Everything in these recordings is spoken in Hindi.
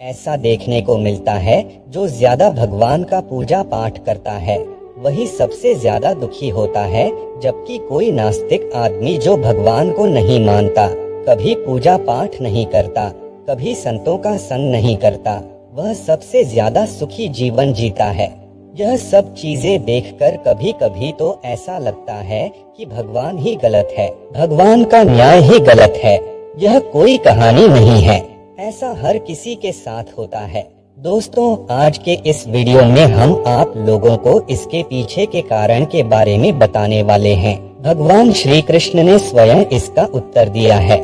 ऐसा देखने को मिलता है जो ज्यादा भगवान का पूजा पाठ करता है वही सबसे ज्यादा दुखी होता है, जबकि कोई नास्तिक आदमी जो भगवान को नहीं मानता, कभी पूजा पाठ नहीं करता, कभी संतों का संग नहीं करता, वह सबसे ज्यादा सुखी जीवन जीता है। यह सब चीजें देखकर कभी कभी तो ऐसा लगता है कि भगवान ही गलत है, भगवान का न्याय ही गलत है, यह कोई कहानी नहीं है। ऐसा हर किसी के साथ होता है। दोस्तों, आज के इस वीडियो में हम आप लोगों को इसके पीछे के कारण के बारे में बताने वाले हैं। भगवान श्री कृष्ण ने स्वयं इसका उत्तर दिया है।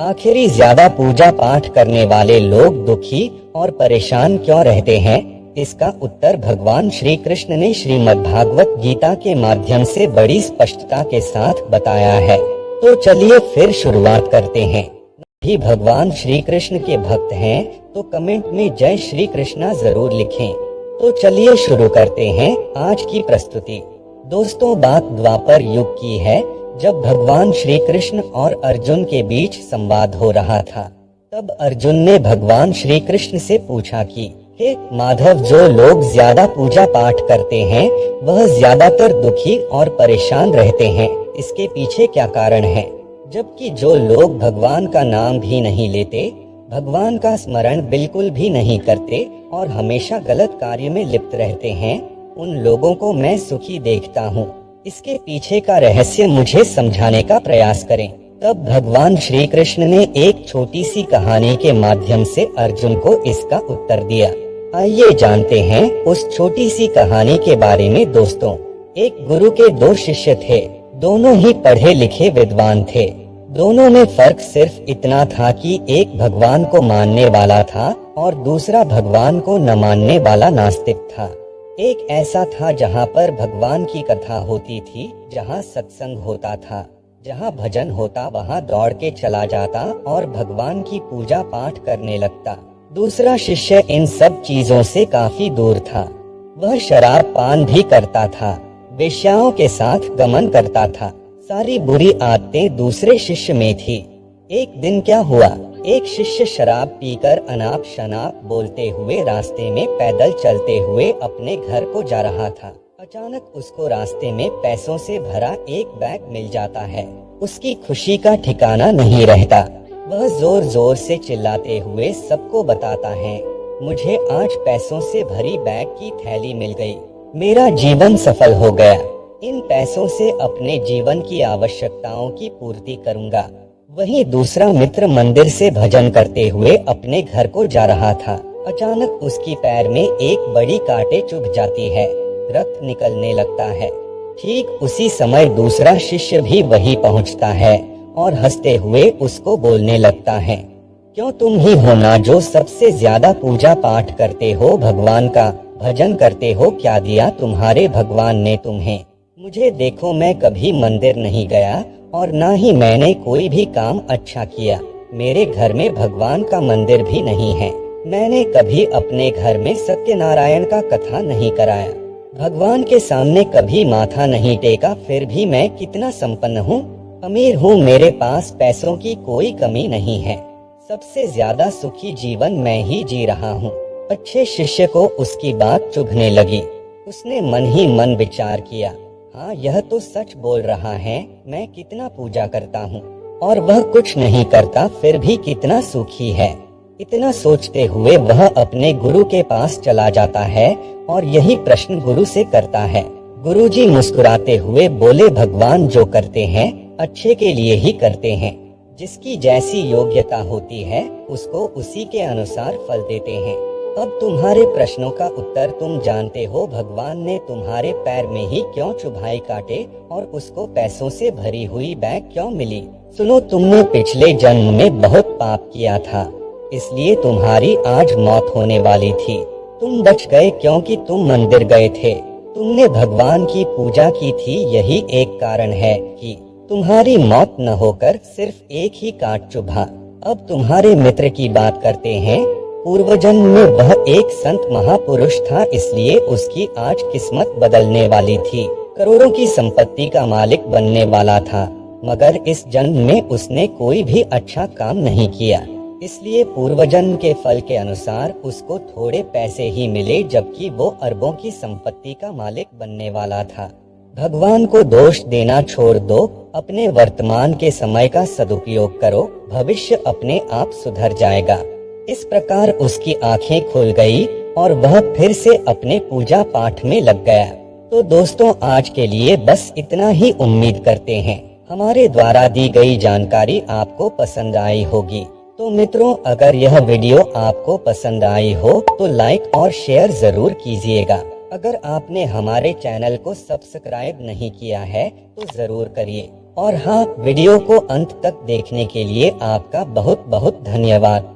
आखिरी ज्यादा पूजा पाठ करने वाले लोग दुखी और परेशान क्यों रहते हैं? इसका उत्तर भगवान श्री कृष्ण ने श्रीमद् भागवत गीता के माध्यम से बड़ी स्पष्टता के साथ बताया है। तो चलिए फिर शुरुआत करते हैं। भी भगवान श्री कृष्ण के भक्त हैं तो कमेंट में जय श्री कृष्णा जरूर लिखें। तो चलिए शुरू करते हैं आज की प्रस्तुति। दोस्तों, बात द्वापर युग की है, जब भगवान श्री कृष्ण और अर्जुन के बीच संवाद हो रहा था। तब अर्जुन ने भगवान श्री कृष्ण से पूछा कि हे माधव, जो लोग ज्यादा पूजा पाठ करते हैं वह ज्यादातर दुखी और परेशान रहते हैं, इसके पीछे क्या कारण है? जबकि जो लोग भगवान का नाम भी नहीं लेते, भगवान का स्मरण बिल्कुल भी नहीं करते और हमेशा गलत कार्य में लिप्त रहते हैं, उन लोगों को मैं सुखी देखता हूँ। इसके पीछे का रहस्य मुझे समझाने का प्रयास करें। तब भगवान श्री कृष्ण ने एक छोटी सी कहानी के माध्यम से अर्जुन को इसका उत्तर दिया। आइए जानते हैं उस छोटी सी कहानी के बारे में। दोस्तों, एक गुरु के दो शिष्य थे, दोनों ही पढ़े लिखे विद्वान थे। दोनों में फर्क सिर्फ इतना था कि एक भगवान को मानने वाला था और दूसरा भगवान को न मानने वाला नास्तिक था। एक ऐसा था जहाँ पर भगवान की कथा होती थी, जहाँ सत्संग होता था, जहाँ भजन होता, वहाँ दौड़ के चला जाता और भगवान की पूजा पाठ करने लगता। दूसरा शिष्य इन सब चीजों से काफी दूर था। वह शराब पान भी करता था, वेश्याओं के साथ गमन करता था। सारी बुरी आदतें दूसरे शिष्य में थी। एक दिन क्या हुआ, एक शिष्य शराब पीकर अनाप शनाप बोलते हुए रास्ते में पैदल चलते हुए अपने घर को जा रहा था। अचानक उसको रास्ते में पैसों से भरा एक बैग मिल जाता है। उसकी खुशी का ठिकाना नहीं रहता। वह जोर जोर से चिल्लाते हुए सबको बताता है, मुझे आज पैसों से भरी बैग की थैली मिल गई, मेरा जीवन सफल हो गया। इन पैसों से अपने जीवन की आवश्यकताओं की पूर्ति करूंगा। वहीं दूसरा मित्र मंदिर से भजन करते हुए अपने घर को जा रहा था। अचानक उसकी पैर में एक बड़ी कांटे चुभ जाती है, रक्त निकलने लगता है। ठीक उसी समय दूसरा शिष्य भी वहीं पहुंचता है और हंसते हुए उसको बोलने लगता है, क्यों तुम ही हो ना जो सबसे ज्यादा पूजा पाठ करते हो, भगवान का भजन करते हो, क्या दिया तुम्हारे भगवान ने तुम्हें? मुझे देखो, मैं कभी मंदिर नहीं गया और ना ही मैंने कोई भी काम अच्छा किया। मेरे घर में भगवान का मंदिर भी नहीं है। मैंने कभी अपने घर में सत्यनारायण का कथा नहीं कराया, भगवान के सामने कभी माथा नहीं टेका, फिर भी मैं कितना संपन्न हूँ, अमीर हूँ, मेरे पास पैसों की कोई कमी नहीं है। सबसे ज्यादा सुखी जीवन मैं ही जी रहा हूँ। अच्छे शिष्य को उसकी बात चुभने लगी। उसने मन ही मन विचार किया, हाँ, यह तो सच बोल रहा है, मैं कितना पूजा करता हूँ और वह कुछ नहीं करता, फिर भी कितना सुखी है। इतना सोचते हुए वह अपने गुरु के पास चला जाता है और यही प्रश्न गुरु से करता है। गुरुजी मुस्कुराते हुए बोले, भगवान जो करते हैं अच्छे के लिए ही करते हैं। जिसकी जैसी योग्यता होती है उसको उसी के अनुसार फल देते हैं। अब तुम्हारे प्रश्नों का उत्तर तुम जानते हो। भगवान ने तुम्हारे पैर में ही क्यों चुभाई कांटे और उसको पैसों से भरी हुई बैग क्यों मिली? सुनो, तुमने पिछले जन्म में बहुत पाप किया था, इसलिए तुम्हारी आज मौत होने वाली थी। तुम बच गए क्योंकि तुम मंदिर गए थे, तुमने भगवान की पूजा की थी। यही एक कारण है कि तुम्हारी मौत न होकर सिर्फ एक ही कांट चुभा। अब तुम्हारे मित्र की बात करते हैं। पूर्व जन्म में वह एक संत महापुरुष था, इसलिए उसकी आज किस्मत बदलने वाली थी। करोड़ों की संपत्ति का मालिक बनने वाला था, मगर इस जन्म में उसने कोई भी अच्छा काम नहीं किया, इसलिए पूर्वजन्म के फल के अनुसार उसको थोड़े पैसे ही मिले, जबकि वो अरबों की संपत्ति का मालिक बनने वाला था। भगवान को दोष देना छोड़ दो, अपने वर्तमान के समय का सदुपयोग करो, भविष्य अपने आप सुधर जाएगा। इस प्रकार उसकी आंखें खुल गई और वह फिर से अपने पूजा पाठ में लग गया। तो दोस्तों, आज के लिए बस इतना ही। उम्मीद करते हैं हमारे द्वारा दी गई जानकारी आपको पसंद आई होगी। तो मित्रों, अगर यह वीडियो आपको पसंद आई हो तो लाइक और शेयर जरूर कीजिएगा। अगर आपने हमारे चैनल को सब्सक्राइब नहीं किया है तो जरूर करिए। और हाँ, वीडियो को अंत तक देखने के लिए आपका बहुत बहुत धन्यवाद।